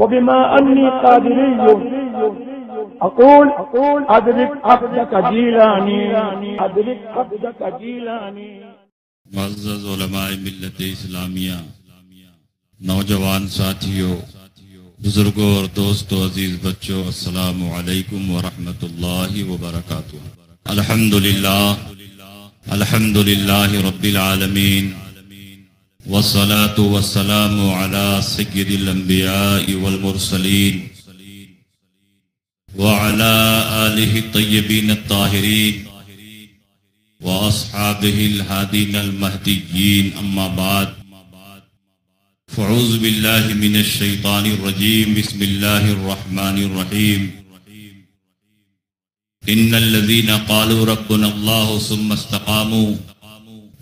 वबिमा अन्नी कादिरिय्युन अक़ूल अदरिक अक़दक जीलानी अदरिक अक़दक जीलानी। मुअज़्ज़ज़ उलमाए मिल्लत इस्लामिया, नौजवान साथियों, बुजुर्गों और दोस्तों, अजीज बच्चों, अस्सलामु अलैकुम व रहमतुल्लाहि व बरकातुहू। अल्हम्दुलिल्लाहि रब्बिल आलमीन वस्सलातु वस्सलामु अला सय्यिदिल अंबियाइ वल मुरसलीन व अला आलिहि तय्यबीन अत्ताहिरीन व अस्हाबिहिल हादीन अल महदिय्यीन, अम्मा बाद। फ़अऊज़ु बिल्लाहि मिनश शैतानिर रजीम, बिस्मिल्लाहिर रहमानिर रहीम। इन्नल लज़ीना क़ालू रब्बुनल्लाहु सुम्मा इस्तक़ामू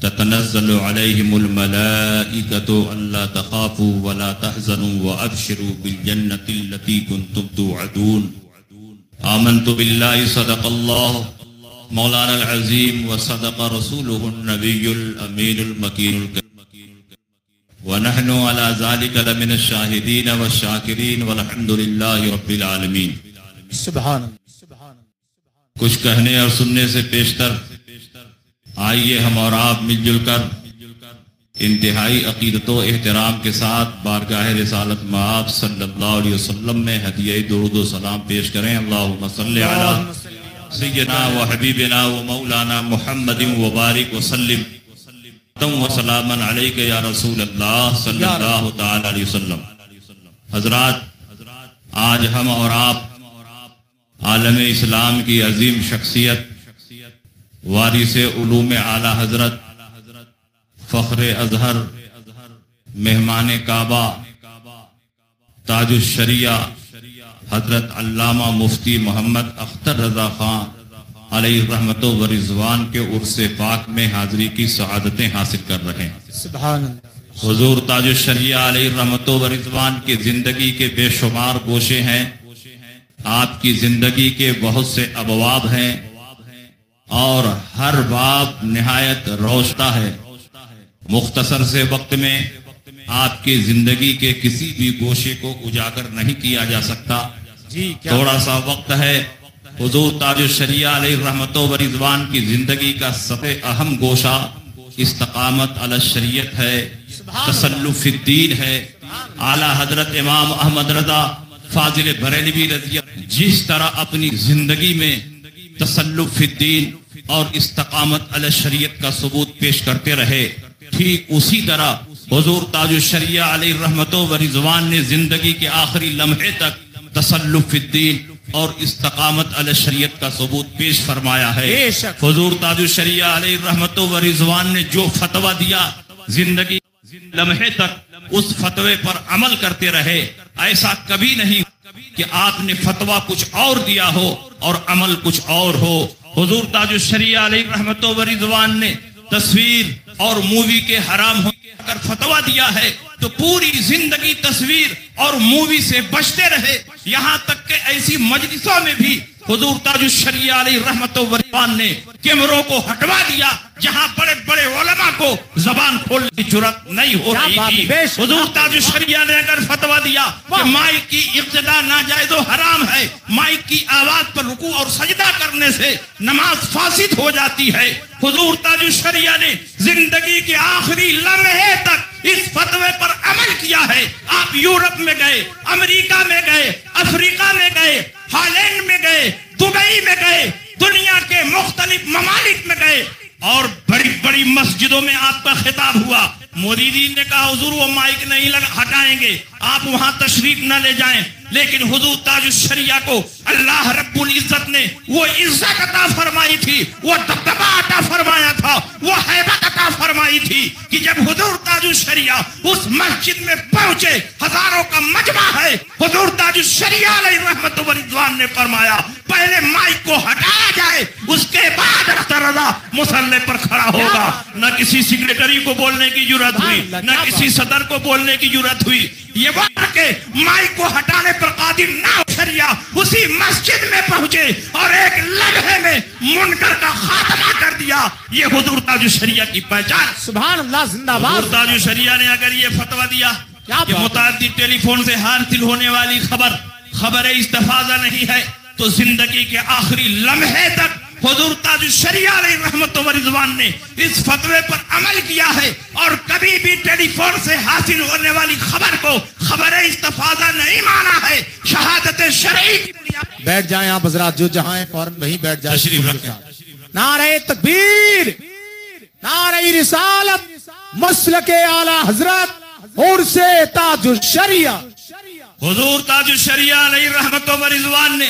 ततनज़्ज़लु अलैहिमुल मलाइकतु अल्ला तख़ाफ़ू व ला तहज़नू व अबशिरू बिल जन्नतिल लती कुन्तुम तुअदून। आमन्तु बिल्लाहि सदक़ल्लाहु मौलानल अज़ीम व सदक़ रसूलुहुन नबियुल अमीनुल मकीनुल व नहनु अला ज़ालिका लमिनश शाहिदीन व शाकिरीन वल्हम्दुलिल्लाहि रब्बिल आलमीन। सुभान। कुछ कहने और सुनने से पेशतर आइए हम और आप मिलजुल कर इंतहाई अकीदत व एहतराम के साथ बारगाह रिसालत मआब सल्लल्लाहु अलैहि वसल्लम में हदिया दुरूद व सलाम पेश करें। अल्लाहुम्मा सल्लि अला सय्यिदना व हबीबिना व मौलाना मुहम्मदिन व बारिक व सल्लिम व सलामन अलैका या रसूल अल्लाह सल्लल्लाहु तआला अलैहि वसल्लम। हजरात, आज हम और आप आलम इस्लाम की अजीम शख्सियत, वारिसे उलूम आला हजरत, फख्रे अजहर, मेहमान काबा, ताजुश शरिया हजरत अल्लामा मुफ्ती मोहम्मद अख्तर रजा खान अलैहि रहमतो व रिज़वान के उर्से पाक में हाजिरी की सआदतें हासिल कर रहे हैं। सुभान। हुजूर ताजुश शरिया अलैहि रहमतो व रिज़वान की जिंदगी के बेशुमार गोशे हैं, आपकी जिंदगी के बहुत से अबवाब हैं और हर बाब निहायत रोशता है। मुख्तसर से वक्त में आपकी जिंदगी के किसी भी गोशे को उजागर नहीं किया जा सकता। थोड़ा सा वक्त है। हुजूर ताजुश शरिया अलैहि रहमतो व रिज़वान की जिंदगी का सबसे अहम गोशा इस्तकामत अला शरीयत है, तसल्लुफ़िद्दीन है। आला हजरत इमाम अहमद रज़ा फाजिल बरेलवी रज़िया जिस तरह अपनी जिंदगी में तसल्लुफ़िद्दीन और इस्तकामत अला शरीयत का सबूत पेश करते रहे, ठीक उसी तरह हुजूर ताजुश शरिया अलैहि रहमतो व रिज़वान ने जिंदगी के आखिरी लम्हे तक तसल्लुफ़िद्दीन और इस्तकामत अला शरीयत का सबूत पेश फरमाया है। हुजूर ताजुश शरिया अलैहि रहमतो व रिज़वान ने जो फतवा दिया, जिंदगी लम्हे तक उस फतवे पर अमल करते रहे। ऐसा कभी नहीं कि आपने फतवा कुछ और दिया हो और अमल कुछ और हो। हुजूर ताजुश शरिया अलैहि रहमतो व रिज़वान ने तस्वीर और मूवी के हराम होने का फतवा दिया है तो पूरी जिंदगी तस्वीर और मूवी से बचते रहे। यहाँ तक के ऐसी मजलिसों में भी हुजूर ताजुश शरिया अलैहि रहमतो व रिज़वान ने कैमरों को हटवा दिया जहाँ बड़े बड़े उलमा को जबान खोलने की जुर्रत नहीं हो रही थी। हुजूर ताजुश शरिया ने अगर फतवा दिया कि माइक की इब्तिदा नाजायज़ व हराम है, माइक की आवाज पर रुकू और सजदा करने से नमाज फासिद हो जाती है, हुजूर ताजुश शरिया ने जिंदगी के आखिरी लम्हे तक इस फतवे पर अमल किया है। आप यूरोप में गए, अमेरिका में गए, अफ्रीका में गए, हॉलैंड में गए, दुबई में गए, दुनिया के मुख्तलिफ ममालिक में गए और बड़ी बड़ी मस्जिदों में आपका खिताब हुआ। मुरीदीन ने कहा हुजूर वो माइक नहीं हटाएंगे, आप वहां तशरीफ न ले जाएं, लेकिन हुजूर ताजुश शरिया को अल्लाह रब्बुल इज्जत ने वो इज्जत अता फरमाई थी, वो दबदबा अता फरमाया था, वो हैबत अता फरमाई थी कि जब हुजूर ताजुश शरिया उस मस्जिद में पहुंचे, हजारों का मजमा है, हुजूर ताजुश शरिया अलैहि रहमतो व रिज़वान ने फरमाया पहले माइक को हटाया जाए, उसके बाद रज़ा मुसल्ले पर खड़ा होगा। न किसी सेक्रेटरी को बोलने की जरूरत हुई, न किसी सदर को बोलने की जरूरत हुई। ये बात के माइक को हटाने पर कादिर ना शरिया उसी मस्जिद में पहुंचे और एक लम्हे में मुनकर का खात्मा कर दिया। ये हुजूर ताजुश शरिया की पहचान। सुभान अल्लाह, जिंदाबाद। हुजूर ताजुश शरिया ने अगर ये फतवा दिया कि मुताद्दिद टेलीफोन से हासिल होने वाली खबर इस्तिफादा नहीं है, तो जिंदगी के आखिरी लम्हे तक हुजूर ताजुश शरिया अलैहि रहमत व रिज़वान ने इस फतवे पर अमल किया है और कभी भी टेलीफोन से हासिल होने वाली खबर को खबर इस्तिफादा नहीं माना है। शहादत शरई की बुनियाद। बैठ जाएं आप हजरात, जो जहां हैं फौरन वहीं बैठ जाए। नारे तकबीर, नारे रिसालत, मसलके आला हजरत और से ताजुश शरिया। हुजूर ताजुश शरिया अलैहि रहमत व रिज़वान ने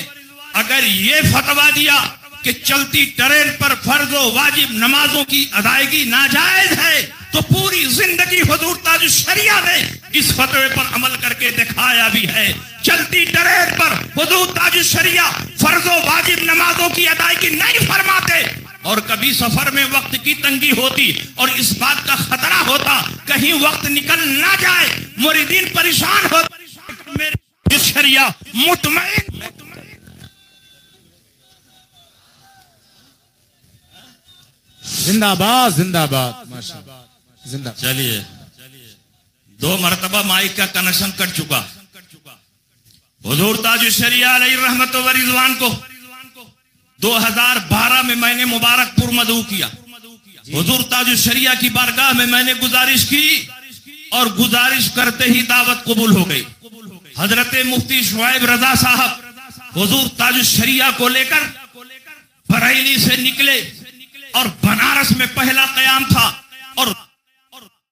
अगर ये फतवा दिया कि चलती ट्रेन पर फर्ज व वाजिब नमाजों की अदायगी नाजायज है, तो पूरी जिंदगी हुजूर ताजुश शरिया ने इस फतवे पर अमल करके दिखाया भी है। चलती ट्रेन पर हुजूर ताजुश शरिया फर्ज व वाजिब नमाजों की अदायगी नहीं फरमाते, और कभी सफर में वक्त की तंगी होती और इस बात का खतरा होता कहीं वक्त निकल ना जाए, मुरीदीन परेशान होते, मेरे शरिया मुतमईन। जिंदाबाद जिंदाबाद माशाअल्लाह जिंदाबाद। चलिए 2 मरतबा माइक का कनेक्शन कट चुका। हुजूर ताजुश शरिया अलैहि रहमत व रिज़वान को 2012 में मैंने मुबारकपुर मदऊ किया। हुजूर ताजुश शरिया की बारगाह में मैंने गुजारिश की और गुजारिश करते ही दावत कबूल हो गई। हजरत मुफ्ती शुएब रजा साहब हुजूर ताजुश शरिया को लेकर बरेली से निकले और बनारस में पहला क़याम था और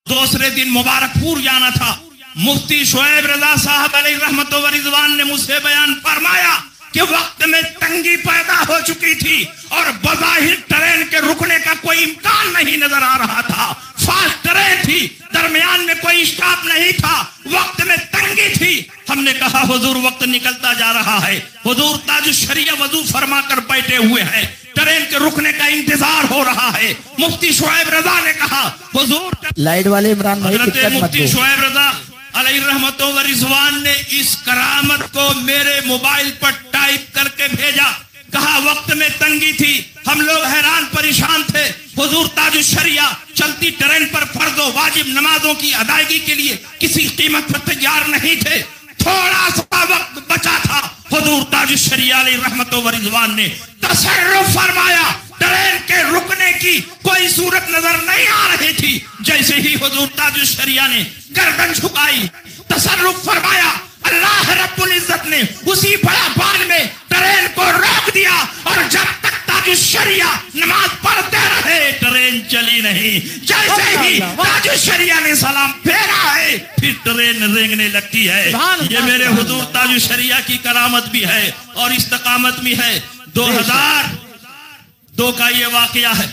दूसरे दिन मुबारकपुर जाना था। मुफ्ती शुएब रजा साहब अलैहि रहमत व रिज़वान ने मुझसे बयान फरमाया कि वक्त में तंगी पैदा हो चुकी थी और बज़ाहिर ट्रेन के रुकने का कोई इम्कान नहीं नजर आ रहा था। फास्ट ट्रेन थी, दरमियान में कोई स्टॉप नहीं था, वक्त में तंगी थी। हमने कहा हुजूर वक्त निकलता जा रहा है। हुजूर ताजुश शरिया वजू फरमा कर बैठे हुए हैं, ट्रेन के रुकने का इंतजार हो रहा है। मुफ्ती शुएब रजा ने कहा हुजूर लाइट वाले इमरान भाई मुफ्ती शुएब रजा अलैहि रहमत व रिज़वान ने इस करामत को मेरे मोबाइल पर टाइप करके भेजा। कहा वक्त में तंगी थी, हम लोग हैरान परेशान थे, हुजूर ताजुश शरिया चलती ट्रेन पर फर्ज व वाजिब नमाजों की अदायगी के लिए किसी कीमत पर तैयार नहीं थे। थोड़ा सा वक्त बचा था, हुजूर ताजुश शरिया अलैहि रहमत व रिज़वान ने तसर्रुफ फरमाया। ट्रेन के रुकने की कोई सूरत नजर नहीं आ रही थी। जैसे ही हुजूर ताजुश शरिया ने गर्दन झुकाई, तसर्रुफ फरमाया, अल्लाह रब्बुल इज्जत ने उसी बयान में ट्रेन को रोक दिया और जब तक ताजुश शरिया नमाज पढ़ते रहे ट्रेन चली नहीं। जैसे ही ताजुश शरिया ने सलाम फेरा है फिर ट्रेन रेंगने लगती है। ये मेरे हुजूर ताजुश शरिया की करामत भी है और इस्तकामत भी है। 2002 का ये वाकया है।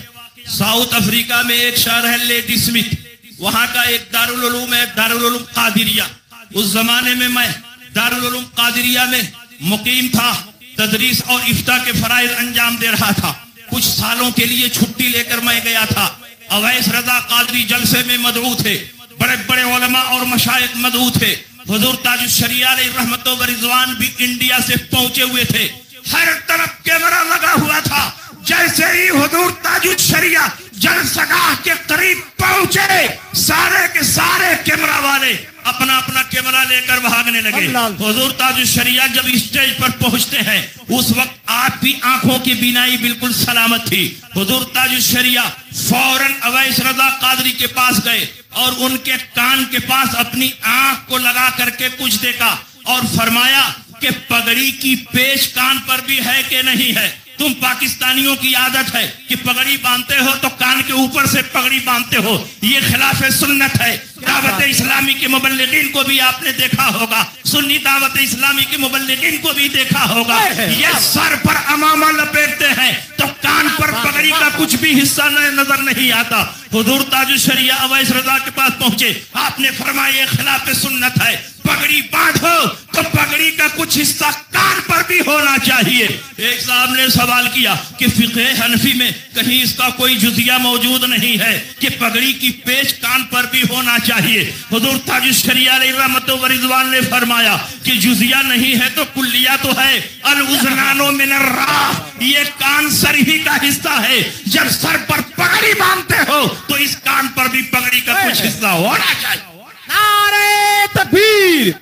साउथ अफ्रीका में एक शहर है लेडी स्मिथ, वहां का एक दारुल उलूम है, दारुल उलूम कादिरिया। उस जमाने में मैं दारुल उलूम कादिरिया में मुकीम था, तदरीस और इफ्ता के फराइज अंजाम दे रहा था। कुछ सालों के लिए छुट्टी लेकर मैं गया था। अवैस रजा कादरी जलसे में मदऊ थे, बड़े बड़े उलमा और मशाइख मदऊ थे। हुजूर ताजुश शरिया अलैहि रहमत व रिज़वान भी इंडिया से पहुंचे हुए थे। हर तरफ कैमरा लगा हुआ था। जैसे ही हुजूर ताजुश शरिया जलसगाह के करीब पहुंचे, सारे के सारे कैमरा वाले अपना अपना कैमरा लेकर भागने लगे। हुजूर ताजुश शरिया जब स्टेज पर पहुंचते हैं उस वक्त आपकी आंखों की बीनाई बिल्कुल सलामत थी। हुजूर ताजुश शरिया फौरन अवैस रजा कादरी के पास गए और उनके कान के पास अपनी आंख को लगा करके कुछ देखा और फरमाया कि पगड़ी की पेच कान पर भी है कि नहीं है। तुम पाकिस्तानियों की आदत है कि पगड़ी बांधते हो तो कान के ऊपर से पगड़ी बांधते हो, ये खिलाफ सुन्नत है। दावत इस्लामी के मुबल्लिगीन को भी आपने देखा होगा, सुन्नी दावत इस्लामी के मुबल्लिगीन को भी देखा होगा, ये सर पर अमामा लपेटते हैं तो कान पर पगड़ी का कुछ भी हिस्सा नजर नहीं आता। हुजूर ताजुश शरिया अवैस रजा के पास पहुंचे, आपने फरमाया ये खिलाफ सुन्नत है, पगड़ी बांधो तो पगड़ी का कुछ हिस्सा कान पर भी होना चाहिए। एक साहब ने सवाल किया कि फिक़े हनफी में कहीं इसका कोई जुजिया मौजूद नहीं है कि पगड़ी की पेच कान पर भी होना चाहिए। हुजूर ताजुश शरिया अलैहि रहमत व रिज़वान ने फरमाया कि जुजिया नहीं है तो कुल्लिया तो है। अल उज़नानो मिनर राह, ये कान सर ही का हिस्सा है। जब सर पर पगड़ी बांधते हो तो इस कान पर भी पगड़ी का कुछ हिस्सा होना चाहिए। नारे तकबीर।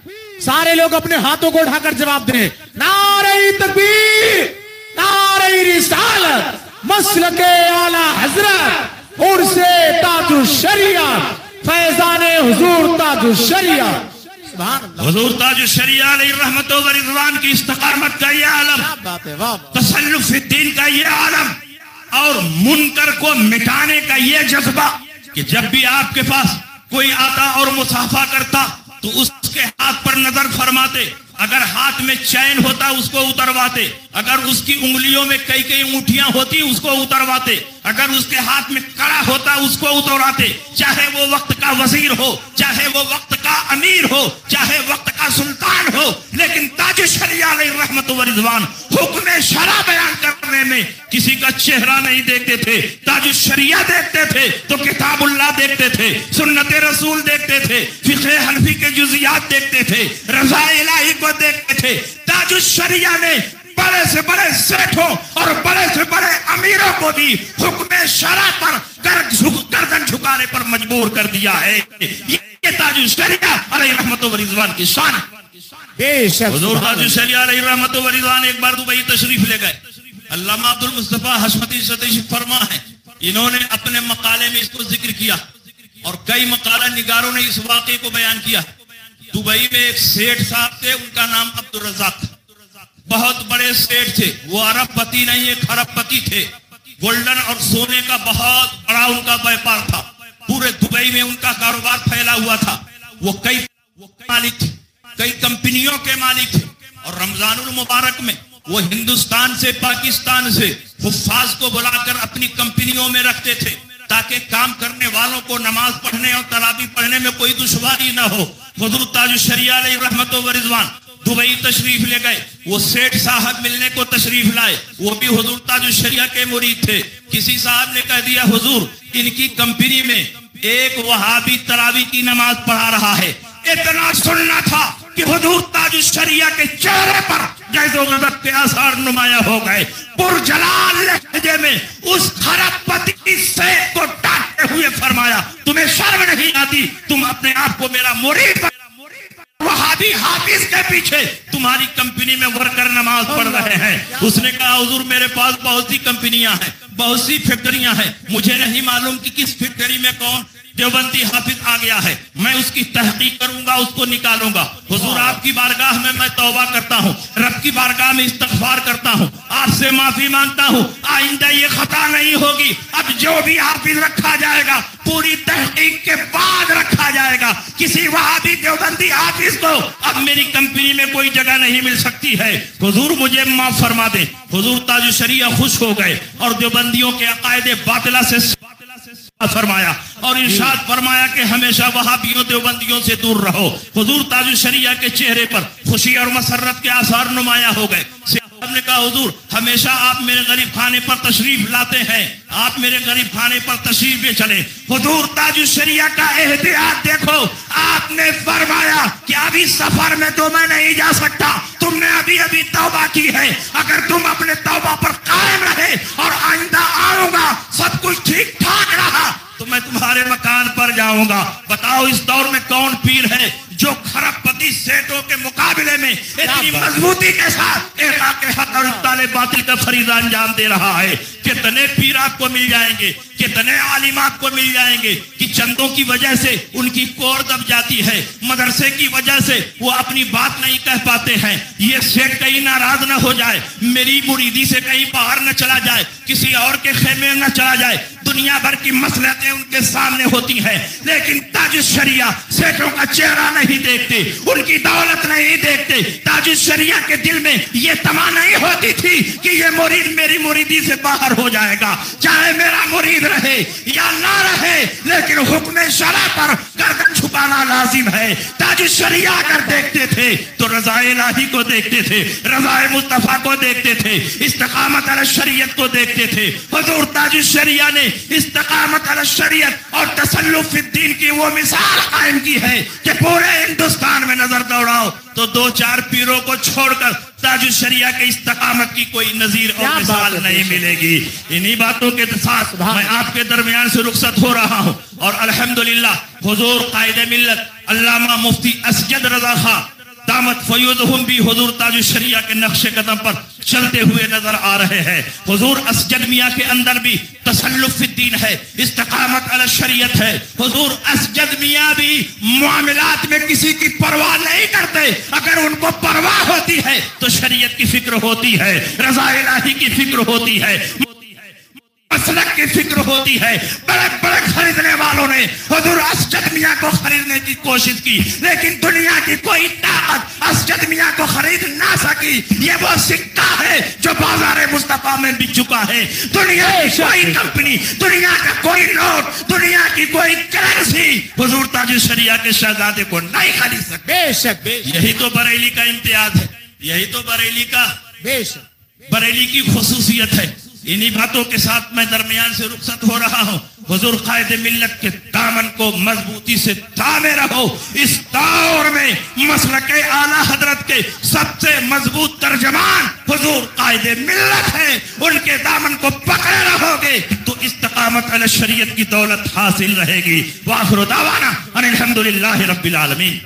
सारे लोग अपने हाथों को उठाकर जवाब दें। नारे तकबीर, नारे रिसालत, मसलके आला हजरत और से ताजुल शरिया, फैजाने हुजूर ताजुल शरिया। हुजूर ताजुल शरिया अलैहि रहमत व रिज़वान की इस्तकामत का ये आलम, तसल्लुफ फिद्दीन का ये आलम और मुनकर को मिटाने का ये जज्बा कि जब भी आपके पास कोई आता और मुसाफा करता तो उसके हाथ पर नजर फरमाते, अगर हाथ में चैन होता उसको उतरवाते, अगर उसकी उंगलियों में कई कई अंगूठियां होती उसको उतरवाते, अगर उसके हाथ में कड़ा होता उसको उतरवाते, चाहे वो वक्त का वजीर हो, चाहे वो वक्त का अमीर हो, चाहे वक्त का सुल्तान हो, लेकिन ताजुल शरिया अलैहि रहमत व रिज़वान हुक्म शरा बयान करने में किसी का चेहरा नहीं देखते थे। ताजुल शरिया देखते थे तो किताबुल्लाह देखते थे, सुन्नत रसूल देखते थे, फिक़े हनफी के जुज़ियात देखते थे, रज़ा इलाही को देखते थे। ताजुल शरिया ने बड़े से बड़े सेठों और बड़े से बड़े अमीरों को भी हुक्म शरा पर गर्दन झुकाने पर मजबूर कर दिया है। ये ताजुल शरिया अलैहि रहमत व रिज़वान की शान। हुजूर ताजुल शरिया अलैहि रहमत व रिज़वान एक बार दुबई तशरीफ ले गए। अल्लामा अब्दुल मुस्तफा हशमती सतीश फरमा है, इन्होंने अपने मकाले में इसको जिक्र किया और कई मकाला निगारों ने इस वाक़े को बयान किया। दुबई में एक सेठ साहब थे, उनका नाम अब्दुल रज़ाक, बहुत बड़े सेठ थे। वो अरबपति नहीं, एक खरबपति थे। गोल्डन और सोने का बहुत बड़ा उनका व्यापार था। पूरे दुबई में उनका कारोबार फैला हुआ था। वो कई मालिक थे, कई कंपनियों के मालिक थे और रमजानुल मुबारक में वो हिंदुस्तान से, पाकिस्तान से हुफ्फाज को बुलाकर अपनी कंपनियों में रखते थे ताकि काम करने वालों को नमाज पढ़ने और तरावी पढ़ने में कोई दुश्वारी ना हो। हुजूर ताजुल शरिया अलैहि रहमत व रिज़वान दुबई तशरीफ ले गए। वो सेठ साहब मिलने को तशरीफ लाए, वो भी हुजूर ताजुल शरिया के मुरीद थे। किसी साहब ने कह दिया, हुजूर इनकी कंपनी में एक वहाबी तरावी की नमाज पढ़ा रहा है। इतना सुनना था कि हुजूर ताजुल शरिया के चेहरे पर जैसे गज़ब के आसार नुमाया हो गए। पुरजलाल लहजे में उस खरबपति सेठ को डांटते हुए फरमाया, तुम्हें शर्म नहीं आती? तुम अपने आप को मेरा मुरीद वहाबी हाफिज के पीछे तुम्हारी कंपनी में वर्कर नमाज पढ़ रहे हैं। उसने कहा, हुजूर मेरे पास बहुत सी कंपनियां हैं, बहुत सी फैक्ट्रियां हैं, मुझे नहीं मालूम कि किस फैक्ट्री में कौन देवबंदी हाफिज आ गया है, मैं उसकी तहकीक करूंगा, उसको निकालूंगा। हुजूर आपकी बारगाह में मैं तौबा करता हूँ, रब की बारगाह में इस्तग़फ़ार करता हूँ, आपसे माफी मांगता हूँ, आइंदा ये खता नहीं होगी। अब जो भी हाफिज रखा जाएगा पूरी तहकीक के बाद रखा जाएगा। किसी वहाबी देवबंदी हाफिज को अब मेरी कंपनी में कोई जगह नहीं मिल सकती है। हुजूर मुझे माफ फरमा दे। हुजूर ताजुल शरिया खुश हो गए और देवबंदियों के अकायदे बातिला से फरमाया और इरशाद फरमाया कि हमेशा वहाबियों देवबंदियों से दूर रहो। हुजूर ताजुल शरिया के चेहरे पर खुशी और मसरत के आसार नुमाया हो गए। हमने कहा, हुजूर हमेशा आप मेरे गरीब खाने पर तशरीफ लाते हैं, आप मेरे गरीब खाने पर तशरीफ ले चले। हुजूर ताजुल शरिया का एहतियात देखो, आपने फरमाया कि अभी सफर में तो मैं नहीं जा सकता, तुमने अभी अभी तौबा की है, अगर तुम अपने तौबा पर कायम रहे और आइंदा आऊंगा सब कुछ ठीक ठाक रहा तो मैं तुम्हारे मकान पर जाऊंगा। बताओ इस दौर में कौन पीर है जो खरबपति सेठों के मुकाबले में इतनी मजबूती के साथ एक हक और इत्ताले बातिल का फरीज़ा अंजाम दे रहा है। कितने पीर आपको मिल जाएंगे, कितने आलिमात को मिल जाएंगे कि चंदों की वजह से उनकी कोर दब जाती है, मदरसे की वजह से वो अपनी बात नहीं कह पाते हैं। ये सेठ कहीं नाराज ना हो जाए, मेरी मुरीदी से कहीं बाहर न चला जाए, किसी और के खेमे न चला जाए। दुनिया भर की मसलहतें उनके सामने होती हैं, लेकिन ताजुल शरिया सेठों का चेहरा नहीं देखते, उनकी दौलत नहीं देखते। ताजुल शरिया के दिल में ये तमा नहीं होती थी कि ये मुरीद मेरी मुरीदी से बाहर हो जाएगा, चाहे मेरा मुरीद रहे या ना रहे, लेकिन हुक्म शरा पर गर्दन छुपाना लाजिम है। ताजुल शरिया अगर देखते थे तो रज़ाए इलाही को देखते थे, रज़ाए मुस्तफा को देखते थे, इस्तकामत अला शरीयत को देखते थे। हुजूर ताजुल शरिया ने इस्तकामत अला शरीयत और तसल्लुफ फिद्दीन की वो मिसाल कायम की है कि पूरे हिंदुस्तान में नजर दौड़ाओ तो दो चार पीरों को छोड़कर ताजुल शरिया के इस्तकामत की कोई नजीर और मिसाल नहीं मिलेगी। इन्हीं बातों के साथ मैं आपके दरमियान से रुखसत हो रहा हूँ और अल्हम्दुलिल्लाह हुजूर कायदे मिल्लत अल्लामा मुफ्ती असजद रजा खां दामत फयूदहुम भी हुजूर ताजुश शरिया के नक्शे कदम पर चलते हुए नजर आ रहे हैं। हुजूर असजद मियां के अंदर भी तसल्लुफ फिद्दीन है, इस्तिकामत अला शरीयत है। हुजूर असजद मियां भी मामलात में किसी की परवाह नहीं करते। अगर उनको परवाह होती है तो शरीयत की फिक्र होती है, रज़ा इलाही की फिक्र होती है, मसलक की फिक्र होती है। बड़े बड़े खरीदने वालों ने हुजूर असजद मियां को खरीदने की कोशिश की, लेकिन दुनिया की कोई ताकत असजद मियां को खरीद ना सकी। ये वो सिक्का है जो बाजार मुस्तफा में बिक चुका है। दुनिया की कोई कंपनी, दुनिया का कोई नोट, दुनिया की कोई करेंसी हुजूर ताजुश शरिया के शहजादे को नहीं खरीद सकते। बेशक यही तो बरेली का इम्तियाज है, यही तो बरेली का बरेली की खुसूसियत है। इन्हीं बातों के साथ मैं दरमियान से रुखसत हो रहा हूँ। हुजूर कायदे मिल्लत के दामन को मजबूती से थामे रहो। इस दौर में मसलक आला हजरत के सबसे मजबूत तर्जमान हुजूर कायदे मिल्लत है। उनके दामन को पकड़े रहोगे तो इस्तिकामत अला शरीयत की दौलत हासिल रहेगी। वाखिर दावाना अनिल हम्दुलिल्लाहि रब्बिल आलमीन।